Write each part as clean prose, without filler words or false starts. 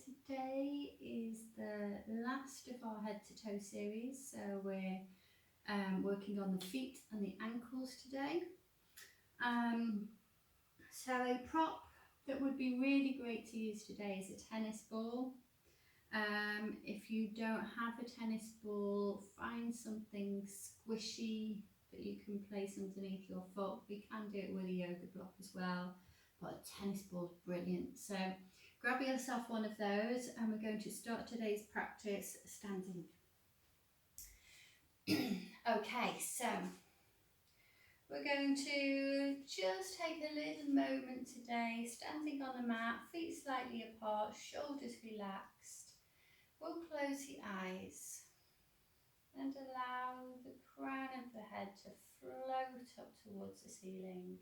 today is the last of our head to toe series. So we're working on the feet and the ankles today. So a prop that would be really great to use today is a tennis ball. If you don't have a tennis ball, find something squishy that you can place underneath your foot. We can do it with a yoga block as well, but a tennis ball is brilliant. So grab yourself one of those, and we're going to start today's practice standing. Okay, so we're going to just take a little moment today, standing on the mat, feet slightly apart, shoulders relaxed. We'll close the eyes and allow the crown of the head to float up towards the ceiling.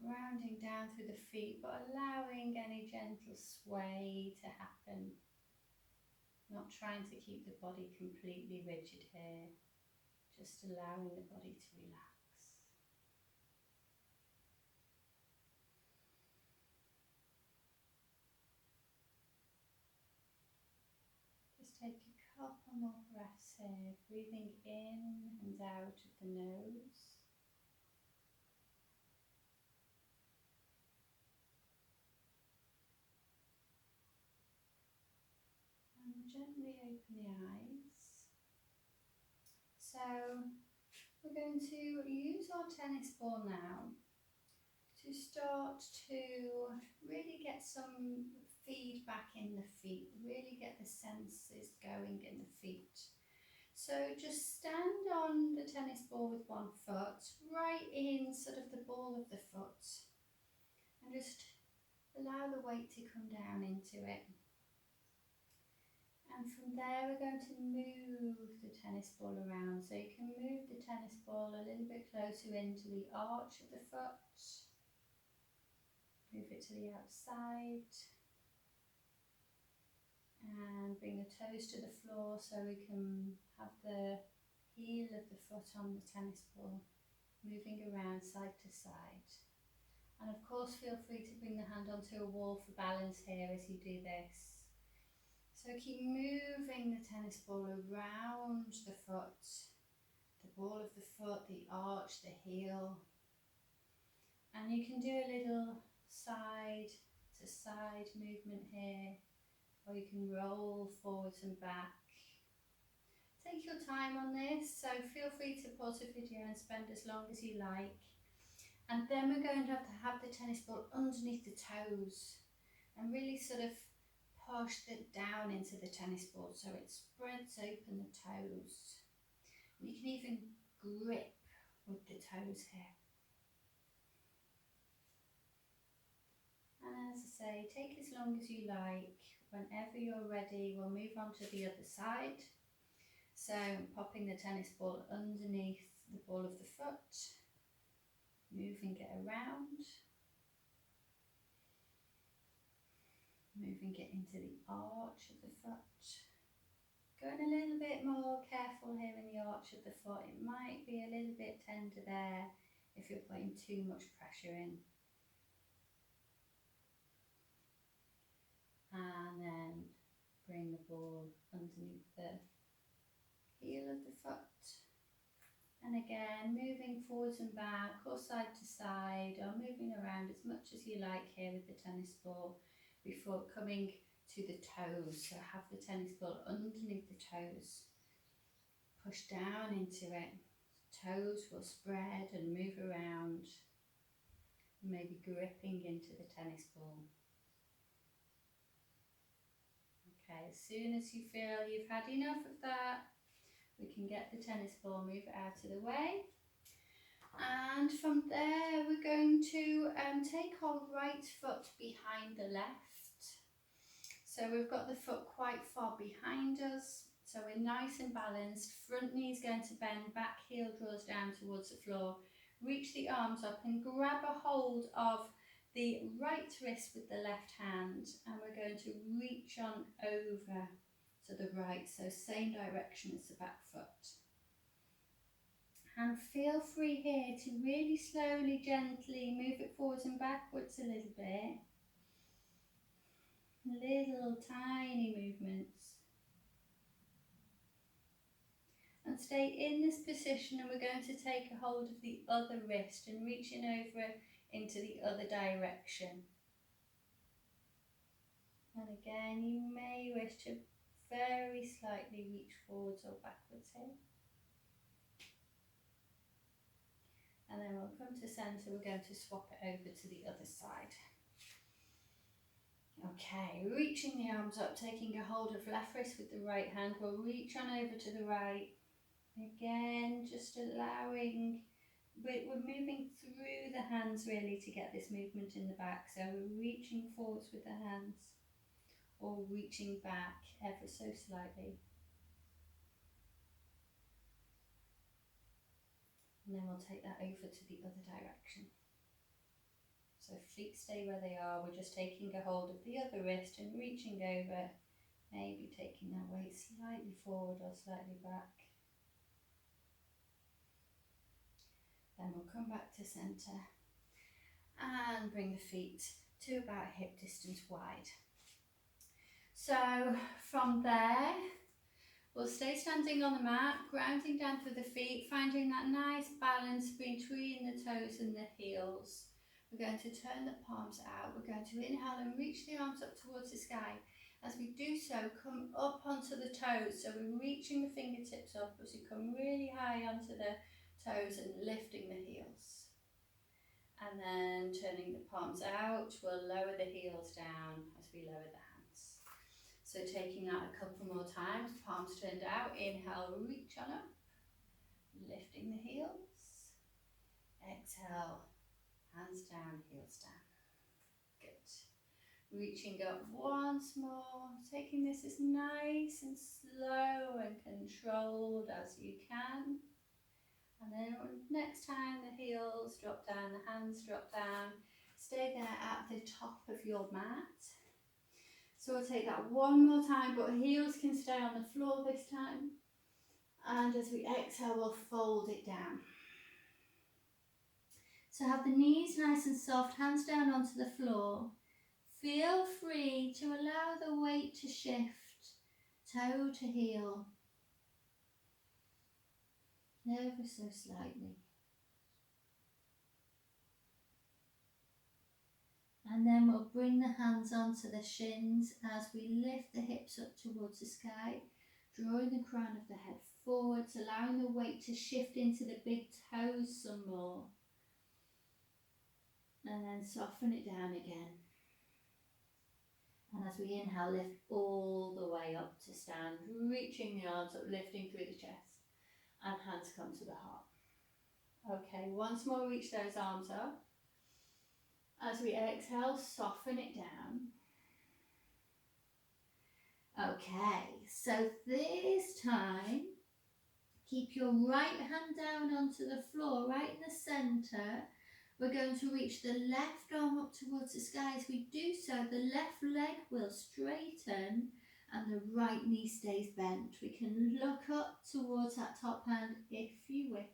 Grounding down through the feet, but allowing any gentle sway to happen. Not trying to keep the body completely rigid here, just allowing the body to relax. Just take a couple more breaths here, breathing in and out of the nose. And gently open the eyes. So we're going to use our tennis ball now to start to really get some feedback in the feet, really get the senses going in the feet. So just stand on the tennis ball with one foot, right in sort of the ball of the foot, and just allow the weight to come down into it. And from there we're going to move the tennis ball around. So you can move the tennis ball a little bit closer into the arch of the foot. Move it to the outside. And bring the toes to the floor so we can have the heel of the foot on the tennis ball, moving around side to side. And of course feel free to bring the hand onto a wall for balance here as you do this. So keep moving the tennis ball around the foot, the ball of the foot, the arch, the heel. And you can do a little side to side movement here, or you can roll forwards and back. Take your time on this, so feel free to pause the video and spend as long as you like. And then we're going to have the tennis ball underneath the toes and really sort of push it down into the tennis ball so it spreads open the toes. And you can even grip with the toes here. And as I say, take as long as you like. Whenever you're ready, we'll move on to the other side. So popping the tennis ball underneath the ball of the foot, moving it around, moving it into the arch of the foot. Going a little bit more careful here in the arch of the foot. It might be a little bit tender there if you're putting too much pressure in. And then bring the ball underneath the heel of the foot. And again, moving forwards and back or side to side, or moving around as much as you like here with the tennis ball before coming to the toes. So have the tennis ball underneath the toes. Push down into it. Toes will spread and move around. Maybe gripping into the tennis ball. Okay, as soon as you feel you've had enough of that, we can get the tennis ball, move it out of the way. And from there we're going to take our right foot behind the left. So we've got the foot quite far behind us. So we're nice and balanced. Front knee is going to bend, back heel draws down towards the floor. Reach the arms up and grab a hold of the right wrist with the left hand. And we're going to reach on over to the right, so same direction as the back foot. And feel free here to really slowly, gently move it forwards and backwards a little bit. Little tiny movements. And stay in this position, and we're going to take a hold of the other wrist and reaching over into the other direction. And again, you may wish to very slightly reach forwards or backwards here. And then we'll come to centre, we're going to swap it over to the other side. Okay, reaching the arms up, taking a hold of left wrist with the right hand, we'll reach on over to the right. Again, just allowing, we're moving through the hands really to get this movement in the back. So we're reaching forwards with the hands or reaching back ever so slightly. And then we'll take that over to the other direction. So feet stay where they are, we're just taking a hold of the other wrist and reaching over, maybe taking that weight slightly forward or slightly back. Then we'll come back to centre and bring the feet to about hip distance wide. So from there, we'll stay standing on the mat, grounding down through the feet, finding that nice balance between the toes and the heels. We're going to turn the palms out. We're going to inhale and reach the arms up towards the sky. As we do so, come up onto the toes. So we're reaching the fingertips up as we come really high onto the toes and lifting the heels. And then turning the palms out, we'll lower the heels down as we lower the hands. So taking that a couple more times, palms turned out, inhale, reach on up, lifting the heels, exhale, hands down, heels down. Good. Reaching up once more, taking this as nice and slow and controlled as you can. And then next time the heels drop down, the hands drop down, stay there at the top of your mat. So we'll take that one more time, but heels can stay on the floor this time. And as we exhale, we'll fold it down. So have the knees nice and soft, hands down onto the floor. Feel free to allow the weight to shift, toe to heel, ever so slightly. And then we'll bring the hands onto the shins as we lift the hips up towards the sky, drawing the crown of the head forwards, allowing the weight to shift into the big toes some more. And then soften it down again. And as we inhale, lift all the way up to stand, reaching the arms up, lifting through the chest, and hands come to the heart. Okay, once more, reach those arms up. As we exhale, soften it down. Okay, so this time, keep your right hand down onto the floor, right in the centre. We're going to reach the left arm up towards the sky. As we do so, the left leg will straighten and the right knee stays bent. We can look up towards that top hand if you wish.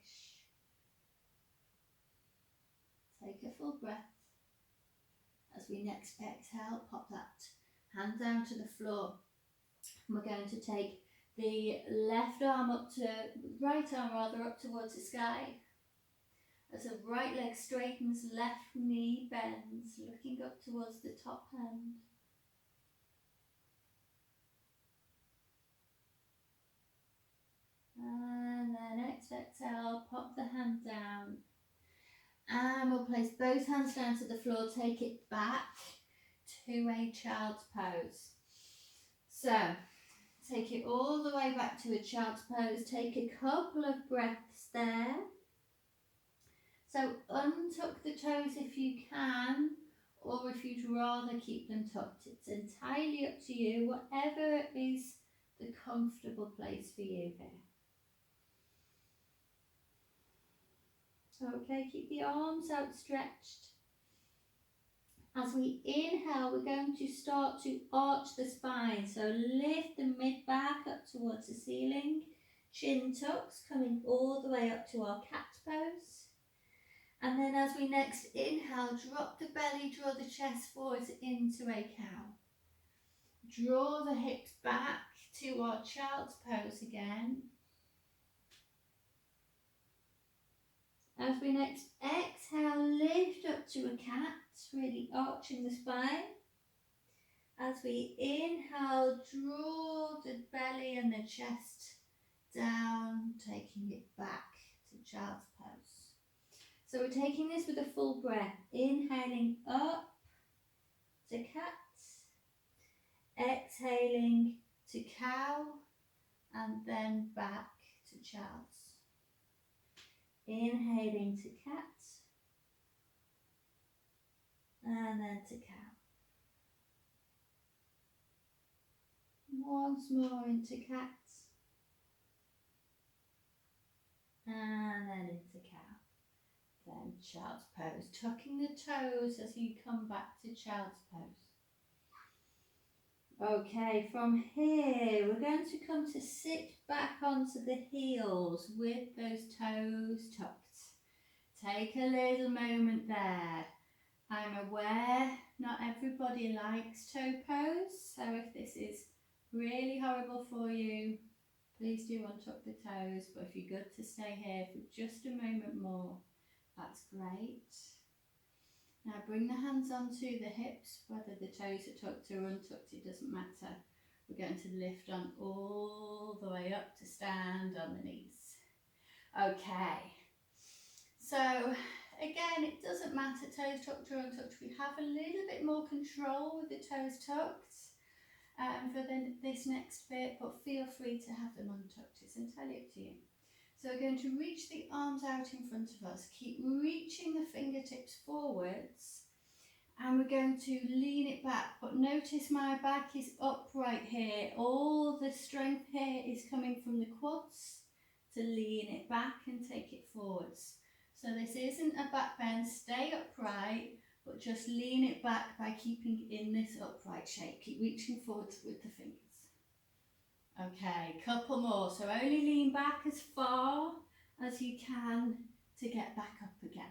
Take a full breath. As we next exhale, pop that hand down to the floor. We're going to take the left arm up to, right arm rather, up towards the sky. As the right leg straightens, left knee bends, looking up towards the top hand. And then next exhale, pop the hand down. And we'll place both hands down to the floor, take it back to a child's pose. So, take it all the way back to a child's pose, take a couple of breaths there. So untuck the toes if you can, or if you'd rather keep them tucked. It's entirely up to you, whatever is the comfortable place for you here. Okay, keep the arms outstretched. As we inhale, we're going to start to arch the spine. So lift the mid back up towards the ceiling. Chin tucks coming all the way up to our cat pose. And then as we next inhale, drop the belly, draw the chest forwards into a cow. Draw the hips back to our child's pose again. As we next exhale, lift up to a cat, really arching the spine. As we inhale, draw the belly and the chest down, taking it back to child's pose. So we're taking this with a full breath, inhaling up to cat, exhaling to cow, and then back to child's. Inhaling to cat, and then to cow. Once more into cat, and then into cow. Then child's pose, tucking the toes as you come back to child's pose. Okay, from here we're going to come to sit back onto the heels with those toes tucked. Take a little moment there. I'm aware not everybody likes toe pose, so if this is really horrible for you, please do untuck the toes, but if you're good to stay here for just a moment more, that's great. Now bring the hands onto the hips, whether the toes are tucked or untucked, it doesn't matter. We're going to lift on all the way up to stand on the knees. Okay, so again, it doesn't matter toes tucked or untucked, we have a little bit more control with the toes tucked for this next bit, but feel free to have them untucked, it's entirely up to you. So we're going to reach the arms out in front of us, keep reaching the fingertips forwards, and we're going to lean it back, but notice my back is upright here. All the strength here is coming from the quads to lean it back and take it forwards. So this isn't a back bend, stay upright, but just lean it back by keeping in this upright shape. Keep reaching forwards with the fingers. Okay, couple more. So only lean back as far as you can to get back up again.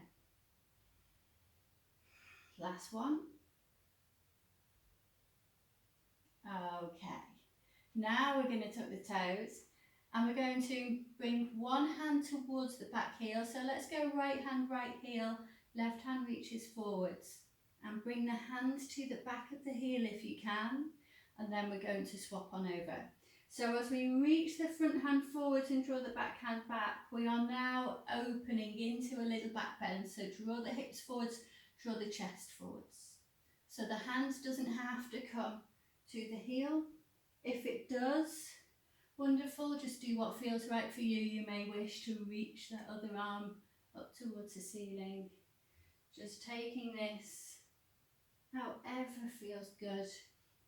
Last one. Okay, now we're going to tuck the toes and we're going to bring one hand towards the back heel. So let's go right hand, right heel, left hand reaches forwards, and bring the hands to the back of the heel if you can, and then we're going to swap on over. So as we reach the front hand forwards and draw the back hand back, we are now opening into a little back bend. So draw the hips forwards, draw the chest forwards. So the hands doesn't have to come to the heel. If it does, wonderful, just do what feels right for you. You may wish to reach that other arm up towards the ceiling. Just taking this however feels good,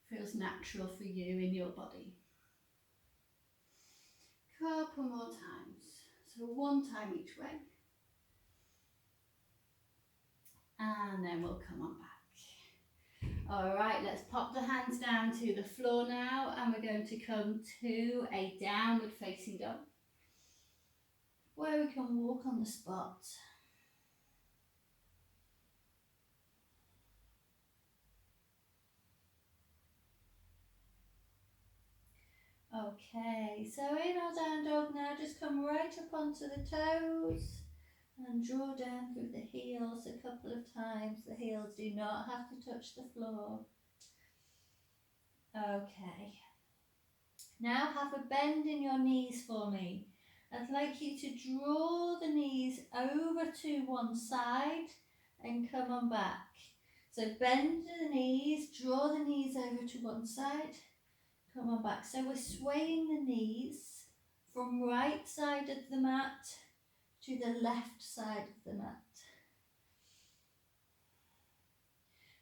feels natural for you in your body. Couple more times. So one time each way. And then we'll come on back. All right, let's pop the hands down to the floor now, and we're going to come to a downward facing dog, where we can walk on the spot. Okay, so in our down dog now, just come right up onto the toes and draw down through the heels a couple of times. The heels do not have to touch the floor. Okay, now have a bend in your knees for me. I'd like you to draw the knees over to one side and come on back. So bend the knees, draw the knees over to one side, come on back. So we're swaying the knees from right side of the mat to the left side of the mat.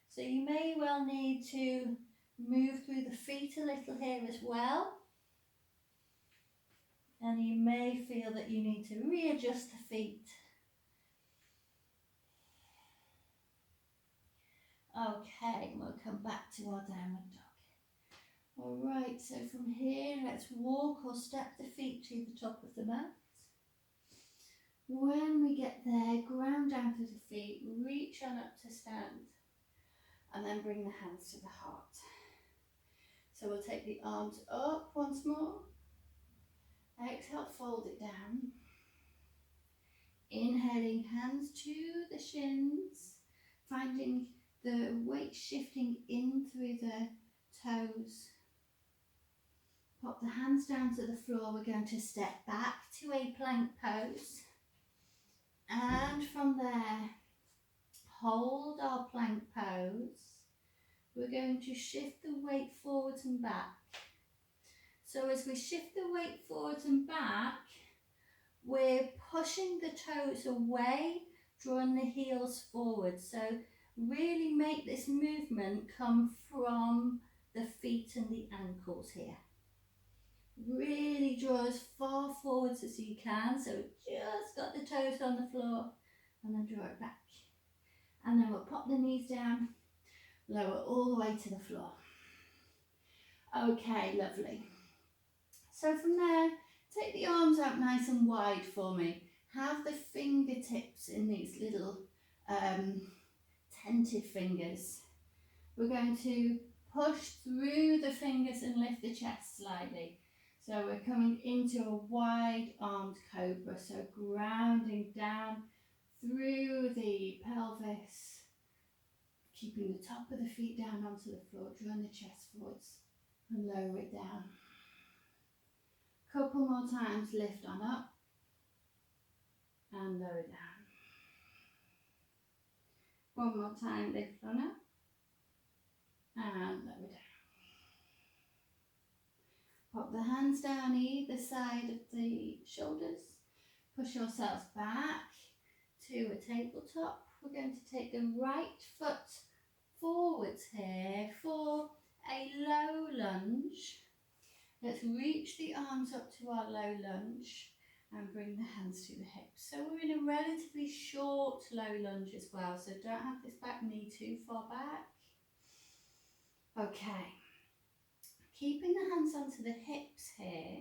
So you may well need to move through the feet a little here as well. And you may feel that you need to readjust the feet. Okay, we'll come back to our downward dog. All right, so from here, let's walk or step the feet to the top of the mat. When we get there, ground down through the feet, reach on up to stand, and then bring the hands to the heart. So we'll take the arms up once more. Exhale, fold it down. Inhaling, hands to the shins, finding the weight shifting in through the toes. Pop the hands down to the floor. We're going to step back to a plank pose. And from there, hold our plank pose. We're going to shift the weight forwards and back. So as we shift the weight forwards and back, we're pushing the toes away, drawing the heels forward. So really make this movement come from the feet and the ankles here. Really draw as far forwards as you can. So just got the toes on the floor and then draw it back. And then we'll pop the knees down, lower all the way to the floor. Okay, lovely. So from there, take the arms out nice and wide for me. Have the fingertips in these little tented fingers. We're going to push through the fingers and lift the chest slightly. So we're coming into a wide armed cobra. So grounding down through the pelvis, keeping the top of the feet down onto the floor, drawing the chest forwards and lower it down. Couple more times, lift on up and lower down. One more time, lift on up and lower down. Pop the hands down either side of the shoulders. Push yourselves back to a tabletop. We're going to take the right foot forwards here for a low lunge. Let's reach the arms up to our low lunge and bring the hands to the hips. So we're in a relatively short low lunge as well, so don't have this back knee too far back. Okay, keeping the hands onto the hips here,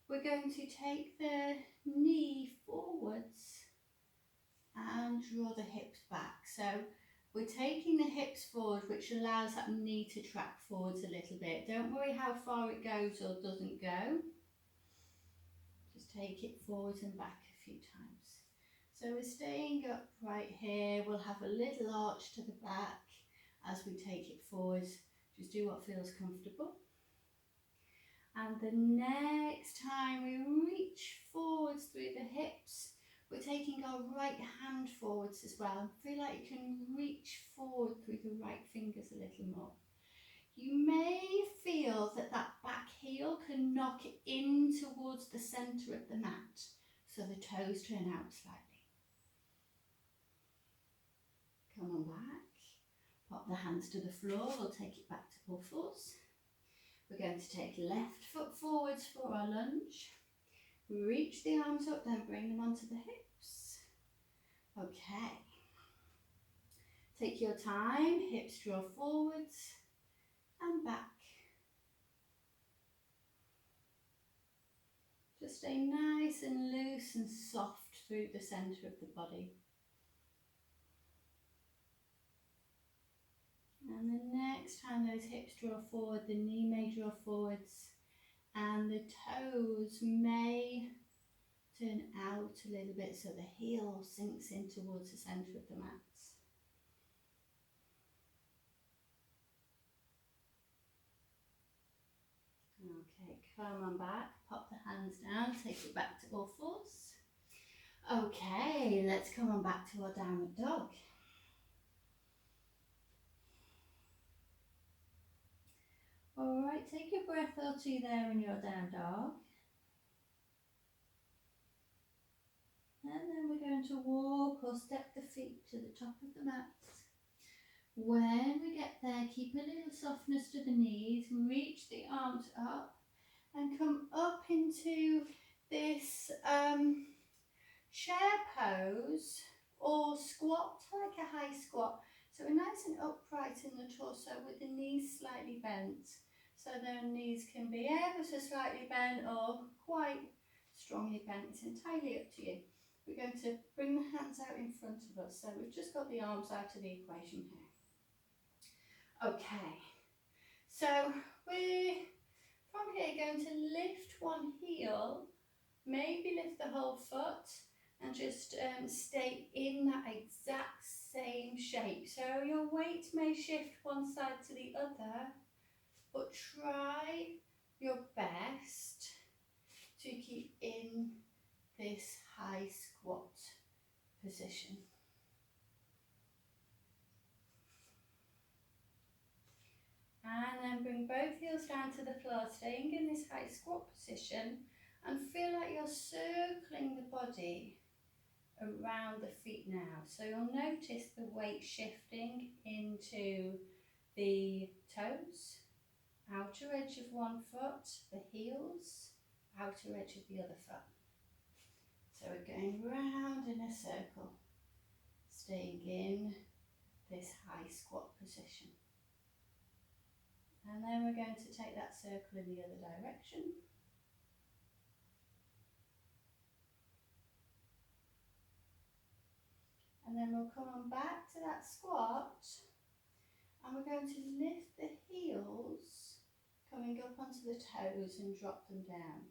we're going to take the knee forwards and draw the hips back. So we're taking the hips forward, which allows that knee to track forwards a little bit. Don't worry how far it goes or doesn't go. Just take it forwards and back a few times. So we're staying upright here. We'll have a little arch to the back as we take it forwards. Just do what feels comfortable. And the next time we reach forwards through the hips, we're taking our right hand forwards as well. Feel like you can reach forward through the right fingers a little more. You may feel that back heel can knock in towards the centre of the mat, so the toes turn out slightly. Come on back. Pop the hands to the floor. We'll take it back to all fours. We're going to take left foot forwards for our lunge. Reach the arms up, then bring them onto the hips. Okay. Take your time, hips draw forwards and back. Just stay nice and loose and soft through the centre of the body. And the next time those hips draw forward, the knee may draw forwards and the toes may turn out a little bit so the heel sinks in towards the centre of the mats. Okay, come on back, pop the hands down, take it back to all fours. Okay, let's come on back to our downward dog. Alright, take a breath or two there in your down dog. And then we're going to walk or step the feet to the top of the mat. When we get there, keep a little softness to the knees, reach the arms up and come up into this chair pose or squat, like a high squat. So we're nice and upright in the torso with the knees slightly bent. So the knees can be ever so slightly bent or quite strongly bent. It's entirely up to you. We're going to bring the hands out in front of us. So we've just got the arms out of the equation here. Okay, so We're from here going to lift one heel, maybe lift the whole foot, and just stay in that exact same shape. So your weight may shift one side to the other, but try your best to keep in this high squat position. And then bring both heels down to the floor, staying in this high squat position, and feel like you're circling the body around the feet now. So you'll notice the weight shifting into the toes, outer edge of one foot, the heels, outer edge of the other foot. So we're going round in a circle, staying in this high squat position. And then we're going to take that circle in the other direction. And then we'll come on back to that squat, and we're going to lift the heels, coming up onto the toes and drop them down.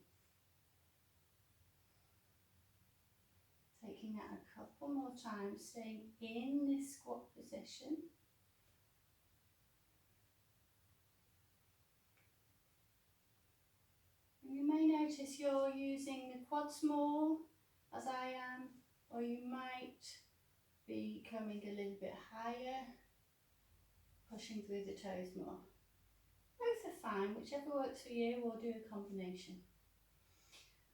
Taking that a couple more times, staying in this squat position. You may notice you're using the quads more, as I am, or you might be coming a little bit higher, pushing through the toes more. Both are fine, whichever works for you. We'll do a combination.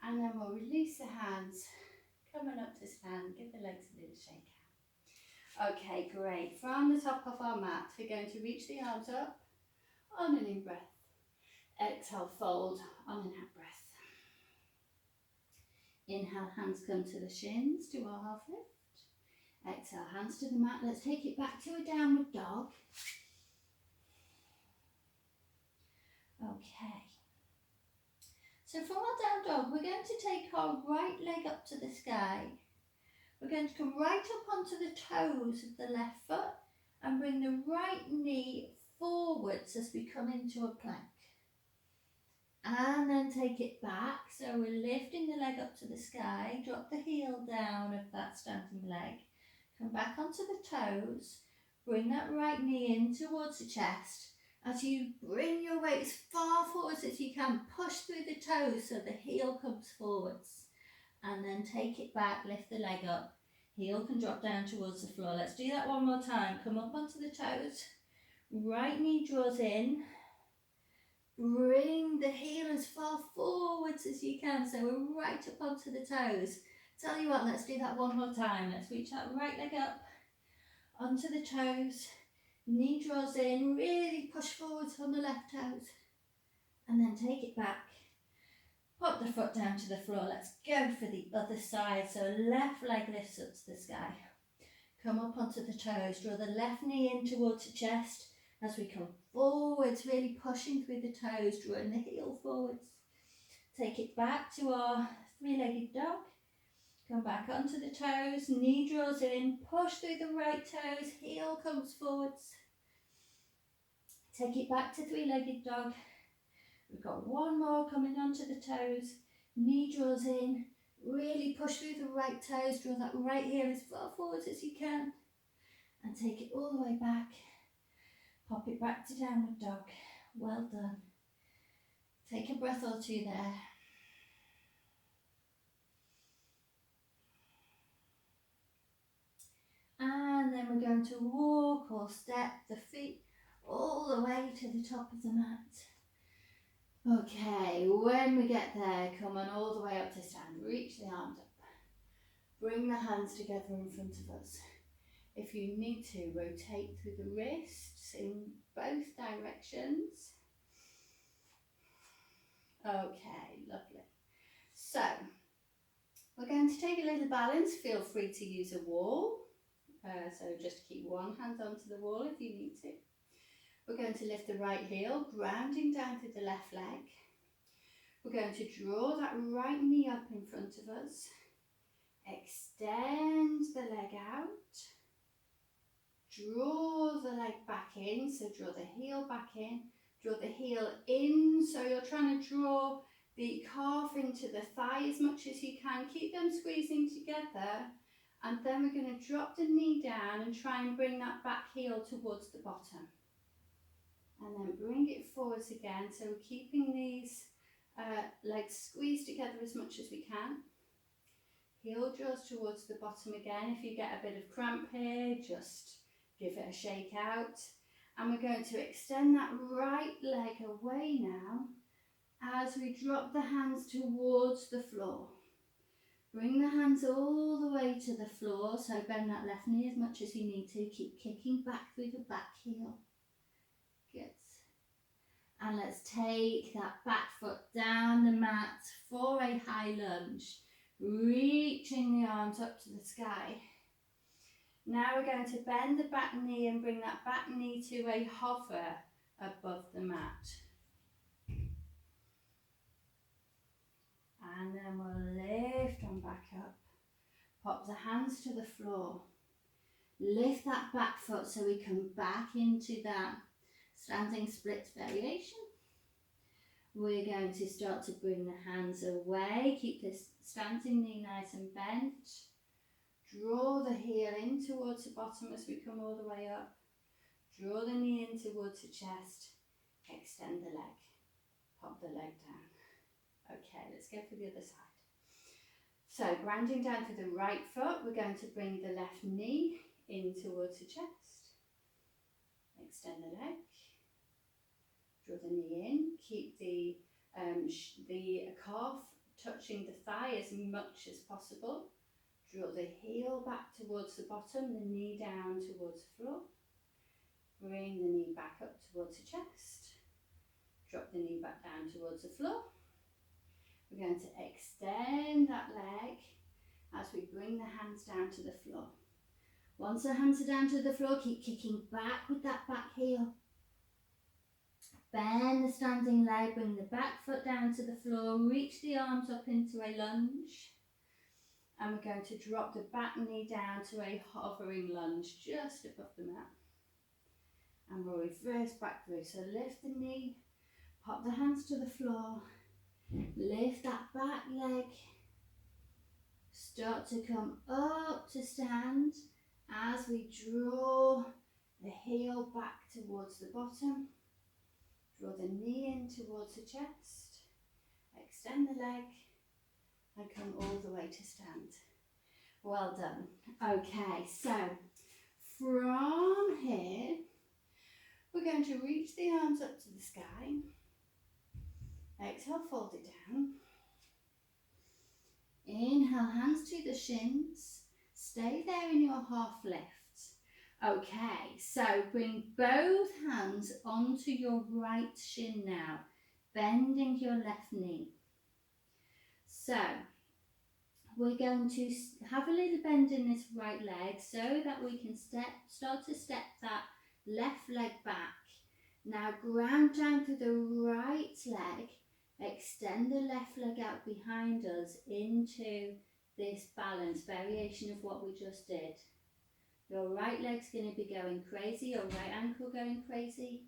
And then we'll release the hands, coming up to stand, give the legs a little shake out. Okay, great. From the top of our mat, we're going to reach the arms up on an in-breath. Exhale, fold on an out-breath. Inhale, hands come to the shins, do our half lift. Exhale, hands to the mat. Let's take it back to a downward dog. Okay. So from our down dog, we're going to take our right leg up to the sky. We're going to come right up onto the toes of the left foot and bring the right knee forwards as we come into a plank. And then take it back. So we're lifting the leg up to the sky, drop the heel down of that standing leg. Come back onto the toes, bring that right knee in towards the chest. As you bring your weight as far forwards as you can, push through the toes so the heel comes forwards. And then take it back, lift the leg up. Heel can drop down towards the floor. Let's do that one more time. Come up onto the toes. Right knee draws in. Bring the heel as far forwards as you can. So we're right up onto the toes. Tell you what, let's do that one more time. Let's reach that right leg up onto the toes. Knee draws in, really push forwards on the left toes. And then take it back. Pop the foot down to the floor. Let's go for the other side. So left leg lifts up to the sky. Come up onto the toes. Draw the left knee in towards the chest as we come forwards, really pushing through the toes, drawing the heel forwards. Take it back to our three-legged dog. Come back onto the toes, knee draws in, push through the right toes, heel comes forwards. Take it back to three-legged dog. We've got one more coming onto the toes, knee draws in, really push through the right toes, draw that right heel as far forwards as you can, and take it all the way back. Pop it back to downward dog. Well done. Take a breath or two there. And then we're going to walk or step the feet all the way to the top of the mat. Okay, when we get there, come on all the way up to stand. Reach the arms up. Bring the hands together in front of us. If you need to, rotate through the wrists in both directions. Okay, lovely. So, we're going to take a little balance. Feel free to use a wall. So just keep one hand onto the wall if you need to. We're going to lift the right heel, grounding down through the left leg. We're going to draw that right knee up in front of us. Extend the leg out. Draw the leg back in, so draw the heel back in. Draw the heel in, so you're trying to draw the calf into the thigh as much as you can. Keep them squeezing together, and then we're going to drop the knee down and try and bring that back heel towards the bottom. And then bring it forwards again, so we're keeping these legs squeezed together as much as we can. Heel draws towards the bottom again. If you get a bit of cramp here, just give it a shake out. And we're going to extend that right leg away now as we drop the hands towards the floor. Bring the hands all the way to the floor, so bend that left knee as much as you need to. Keep kicking back through the back heel. Good. And let's take that back foot down the mat for a high lunge, reaching the arms up to the sky. Now we're going to bend the back knee and bring that back knee to a hover above the mat. And then we'll lift on back up. Pop the hands to the floor. Lift that back foot so we come back into that standing splits variation. We're going to start to bring the hands away. Keep this standing knee nice and bent. Draw the heel in towards the bottom as we come all the way up. Draw the knee in towards the chest. Extend the leg. Pop the leg down. Okay, let's go for the other side. So, grounding down to the right foot, we're going to bring the left knee in towards the chest. Extend the leg. Draw the knee in. Keep the calf touching the thigh as much as possible. Draw the heel back towards the bottom, the knee down towards the floor. Bring the knee back up towards the chest. Drop the knee back down towards the floor. We're going to extend that leg as we bring the hands down to the floor. Once the hands are down to the floor, keep kicking back with that back heel. Bend the standing leg, bring the back foot down to the floor, reach the arms up into a lunge. And we're going to drop the back knee down to a hovering lunge just above the mat. And we'll reverse back through. So lift the knee, pop the hands to the floor, lift that back leg, start to come up to stand as we draw the heel back towards the bottom. Draw the knee in towards the chest, extend the leg, and come all the way to stand. Well done. Okay, so from here, we're going to reach the arms up to the sky. Exhale, fold it down. Inhale, hands to the shins. Stay there in your half lift. Okay, so bring both hands onto your right shin now, bending your left knee. So we're going to have a little bend in this right leg so that we can start to step that left leg back. Now ground down through the right leg, extend the left leg out behind us into this balance variation of what we just did. Your right leg's going to be going crazy, your right ankle going crazy.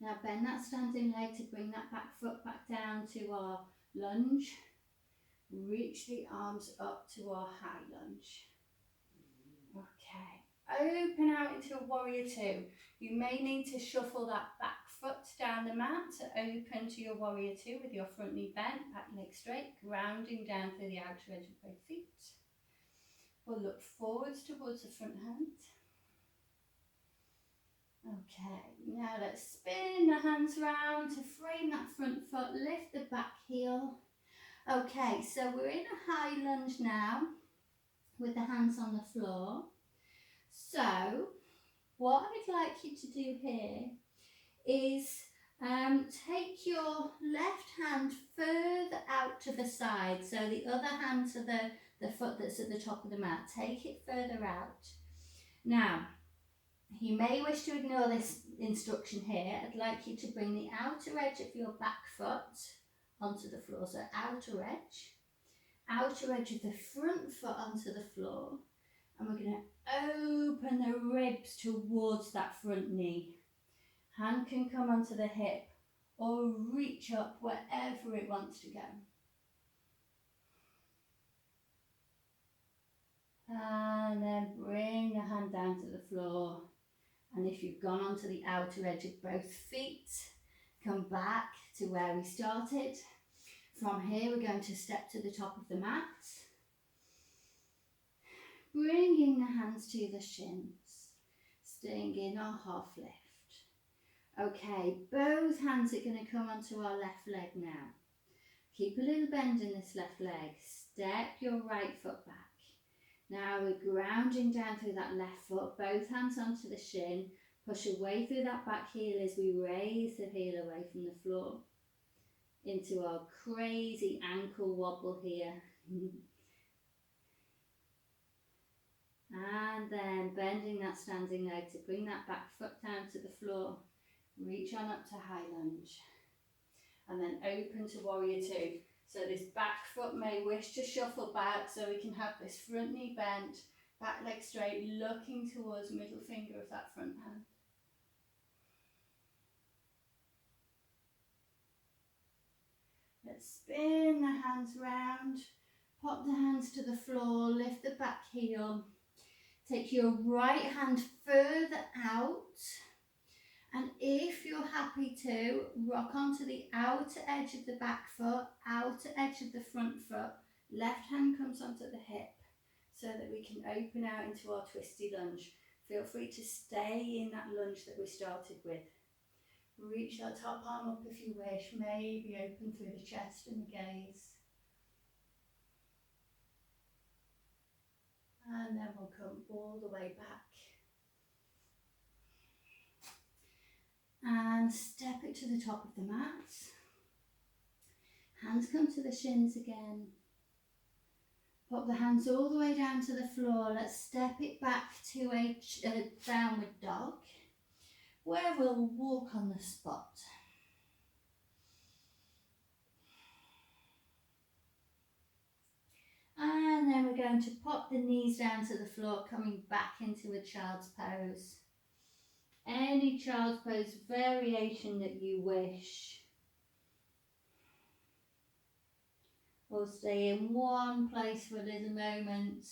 Now bend that standing leg to bring that back foot back down to our lunge. Reach the arms up to our high lunge. Okay, open out into a warrior two. You may need to shuffle that back foot down the mat to open to your warrior two with your front knee bent, back leg straight, grounding down through the outer edge of both feet. We'll look forwards towards the front hand. Okay, now let's spin the hands round to frame that front foot, lift the back heel. Okay, so we're in a high lunge now with the hands on the floor. So what I'd like you to do here is take your left hand further out to the side, so the other hand to the foot that's at the top of the mat. Take it further out. Now, you may wish to ignore this instruction here. I'd like you to bring the outer edge of your back foot onto the floor, so outer edge of the front foot onto the floor, and we're going to open the ribs towards that front knee. Hand can come onto the hip, or reach up wherever it wants to go. And then bring the hand down to the floor. And if you've gone onto the outer edge of both feet, come back to where we started. From here, we're going to step to the top of the mat, bringing the hands to the shins, staying in our half lift. Okay, both hands are going to come onto our left leg now. Keep a little bend in this left leg. Step your right foot back. Now we're grounding down through that left foot, both hands onto the shin. Push away through that back heel as we raise the heel away from the floor. Into our crazy ankle wobble here. And then bending that standing leg to bring that back foot down to the floor. Reach on up to high lunge. And then open to warrior two. So this back foot may wish to shuffle back so we can have this front knee bent, back leg straight, looking towards middle finger of that front hand. Let's spin the hands round, pop the hands to the floor, lift the back heel. Take your right hand further out. And if you're happy to, rock onto the outer edge of the back foot, outer edge of the front foot. Left hand comes onto the hip so that we can open out into our twisty lunge. Feel free to stay in that lunge that we started with. Reach that top arm up if you wish, maybe open through the chest and the gaze. And then we'll come all the way back. And step it to the top of the mat. Hands come to the shins again. Pop the hands all the way down to the floor. Let's step it back to a downward dog, where we'll walk on the spot. And then we're going to pop the knees down to the floor, coming back into a child's pose. Any child's pose variation that you wish. We'll stay in one place for a little moment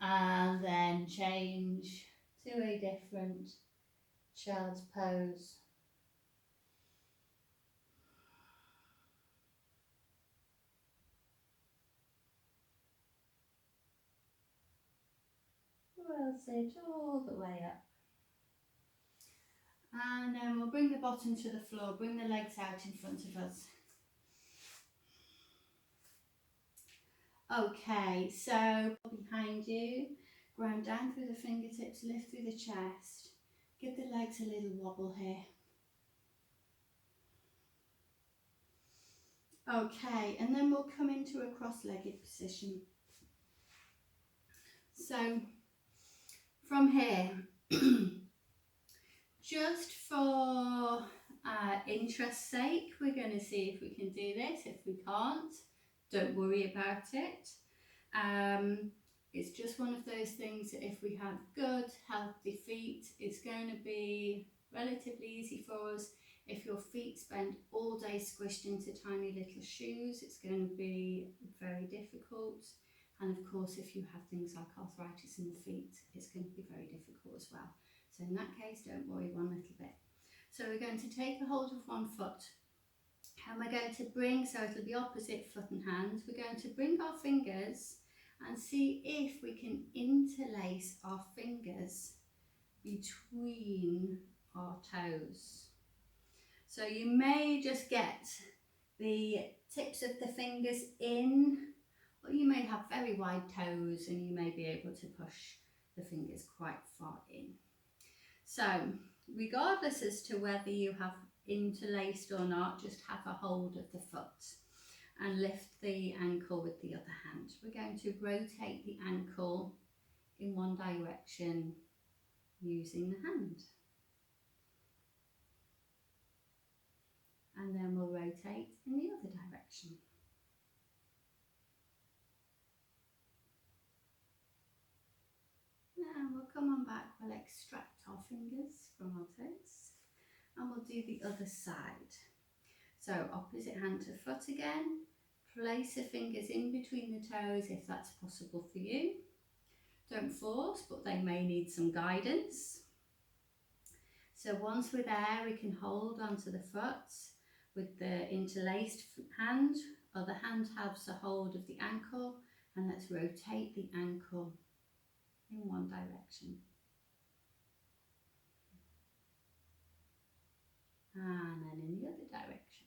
and then change to a different child's pose. We'll sit all the way up. And then we'll bring the bottom to the floor, bring the legs out in front of us. Okay, so behind you, ground down through the fingertips, lift through the chest. Give the legs a little wobble here. Okay, and then we'll come into a cross-legged position. So from here, just for interest's sake, we're going to see if we can do this. If we can't, don't worry about it. It's just one of those things that if we have good, healthy feet, it's going to be relatively easy for us. If your feet spend all day squished into tiny little shoes, it's going to be very difficult. And of course, if you have things like arthritis in the feet, it's going to be very difficult as well. So in that case, don't worry one little bit. So we're going to take a hold of one foot and we're going to bring, so it'll be opposite foot and hand, we're going to bring our fingers and see if we can interlace our fingers between our toes. So you may just get the tips of the fingers in, or you may have very wide toes and you may be able to push the fingers quite far in. So regardless as to whether you have interlaced or not, just have a hold of the foot and lift the ankle with the other hand. We're going to rotate the ankle in one direction using the hand. And then we'll rotate in the other direction. Now we'll come on back, we'll extract our fingers from our toes and we'll do the other side. So opposite hand to foot again. Place the fingers in between the toes if that's possible for you. Don't force, but they may need some guidance. So once we're there, we can hold onto the foot with the interlaced hand. Other hand has a hold of the ankle, and let's rotate the ankle in one direction. And then in the other direction.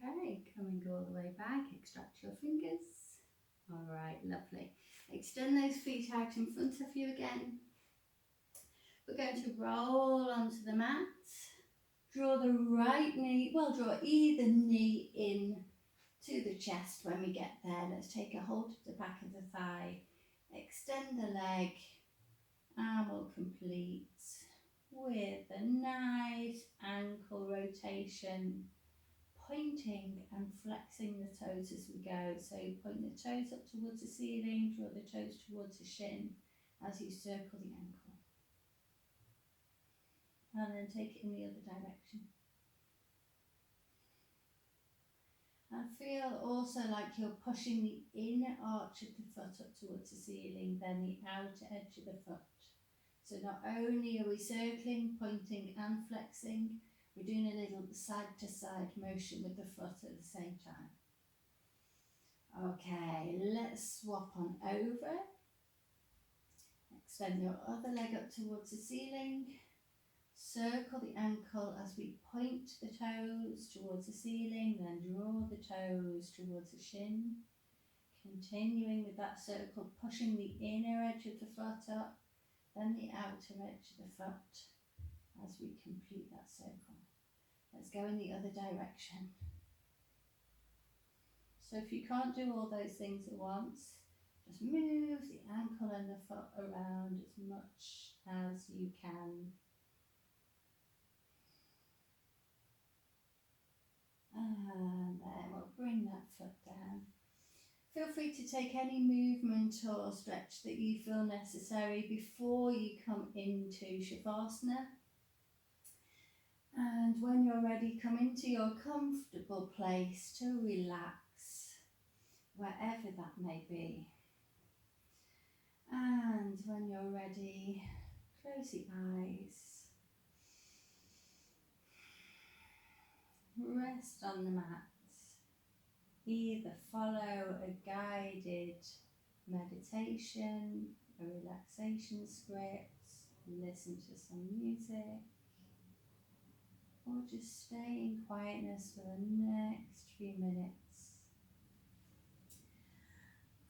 Okay, coming all the way back, extract your fingers. All right, lovely. Extend those feet out in front of you again. We're going to roll onto the mat. Draw the right knee, well, draw either knee in to the chest when we get there. Let's take a hold of the back of the thigh. Extend the leg, and we'll complete with a nice ankle rotation, pointing and flexing the toes as we go. So you point the toes up towards the ceiling, draw the toes towards the shin as you circle the ankle. And then take it in the other direction. And feel also like you're pushing the inner arch of the foot up towards the ceiling, then the outer edge of the foot. So not only are we circling, pointing and flexing, we're doing a little side to side motion with the foot at the same time. Okay, let's swap on over. Extend your other leg up towards the ceiling. Circle the ankle as we point the toes towards the ceiling, then draw the toes towards the shin. Continuing with that circle, pushing the inner edge of the foot up, then the outer edge of the foot as we complete that circle. Let's go in the other direction. So if you can't do all those things at once, just move the ankle and the foot around as much as you can. And then we'll bring that foot down. Feel free to take any movement or stretch that you feel necessary before you come into Shavasana. And when you're ready, come into your comfortable place to relax, wherever that may be. And when you're ready, close the eyes. Rest on the mat. Either follow a guided meditation, a relaxation script, listen to some music, or just stay in quietness for the next few minutes.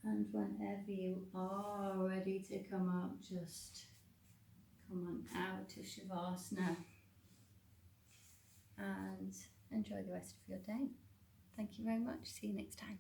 And whenever you are ready to come up, just come on out of Shavasana and enjoy the rest of your day. Thank you very much. See you next time.